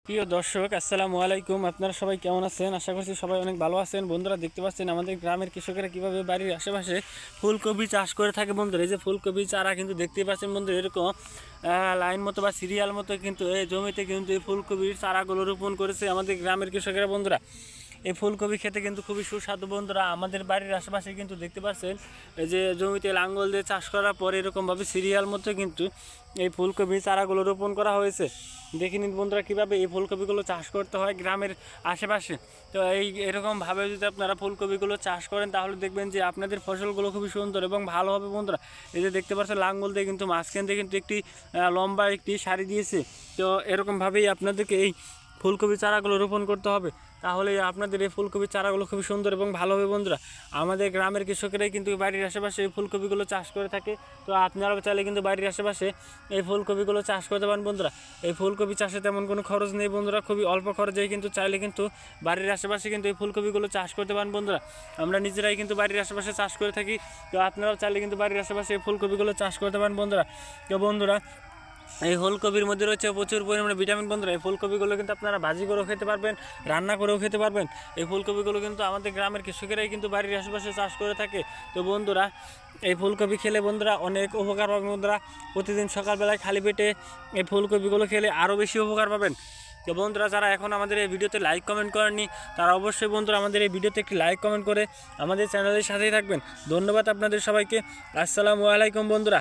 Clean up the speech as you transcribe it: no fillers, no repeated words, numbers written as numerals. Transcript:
প্রিয় দর্শক, আসসালামু আলাইকুম। আপনারা সবাই কেমন আছেন? আশা করছি সবাই অনেক ভালো আছেন। বন্ধুরা, দেখতে পাচ্ছেন আমাদের গ্রামের কৃষকেরা কীভাবে বাড়ির আশেপাশে ফুলকপি চাষ করে থাকে। বন্ধুরা, এই যে ফুলকপি চারা কিন্তু দেখতেই পাচ্ছেন বন্ধুরা, এরকম লাইন মতো বা সিরিয়াল মতো কিন্তু এই জমিতে কিন্তু এই ফুলকপির চারাগুলো রোপণ করেছে আমাদের গ্রামের কৃষকেরা। বন্ধুরা, এই ফুলকপি খেতে কিন্তু খুবই সুস্বাদু। বন্ধুরা, আমাদের বাড়ির আশেপাশে কিন্তু দেখতে পাচ্ছেন এই যে জমিতে লাঙ্গল দিয়ে চাষ করার পরে এরকমভাবে সিরিয়াল মতো কিন্তু এই ফুলকপি চারাগুলো রোপণ করা হয়েছে। দেখে নিন বন্ধুরা কীভাবে এই ফুলকপিগুলো চাষ করতে হয় গ্রামের আশেপাশে। তো এরকমভাবে যদি আপনারা ফুলকপিগুলো চাষ করেন তাহলে দেখবেন যে আপনাদের ফসলগুলো খুবই সুন্দর এবং ভালো হবে। বন্ধুরা, এই যে দেখতে পাচ্ছেন লাঙ্গল দিয়ে কিন্তু মাঝখান দিয়ে কিন্তু একটি লম্বা একটি সারি দিয়েছে। তো এরকমভাবেই আপনাদেরকে এই ফুলকপি চারাগুলো রোপণ করতে হবে, তাহলে আপনাদের এই ফুলকপির চারাগুলো খুবই সুন্দর এবং ভালো হবে। বন্ধুরা, আমাদের গ্রামের কৃষকেরাই কিন্তু বাড়ির আশেপাশে এই ফুলকপিগুলো চাষ করে থাকে। তো আপনারাও চাইলে কিন্তু বাড়ির আশেপাশে এই ফুলকপিগুলো চাষ করতে পারেন। বন্ধুরা, এই ফুলকপি চাষে তেমন কোনো খরচ নেই। বন্ধুরা, খুবই অল্প খরচেই কিন্তু চাইলে কিন্তু বাড়ির আশেপাশে কিন্তু এই ফুলকপিগুলো চাষ করতে পারেন। বন্ধুরা, আমরা নিজেরাই কিন্তু বাড়ির আশেপাশে চাষ করে থাকি। তো আপনারাও চাইলে কিন্তু বাড়ির আশেপাশে এই ফুলকপিগুলো চাষ করতে পারেন। বন্ধুরা, এই ফুলকপির মধ্যে রয়েছে প্রচুর পরিমাণে ভিটামিন। বন্ধুরা, এই ফুলকপিগুলো কিন্তু আপনারা ভাজি করেও খেতে পারবেন, রান্না করেও খেতে পারবেন। এই ফুলকপিগুলো কিন্তু আমাদের গ্রামের কৃষকেরাই কিন্তু বাড়ির আশেপাশে চাষ করে থাকে। তো বন্ধুরা, এই ফুলকপি খেলে বন্ধুরা অনেক উপকার পাবেন। বন্ধুরা, প্রতিদিন সকালবেলায় খালি পেটে এই ফুলকপিগুলো খেলে আরও বেশি উপকার পাবেন। তো বন্ধুরা, যারা এখন আমাদের এই ভিডিওতে লাইক কমেন্ট করেননি তারা অবশ্যই বন্ধুরা আমাদের এই ভিডিওতে একটি লাইক কমেন্ট করে আমাদের চ্যানেলের সাথেই থাকবেন। ধন্যবাদ আপনাদের সবাইকে। আসসালামু আলাইকুম বন্ধুরা।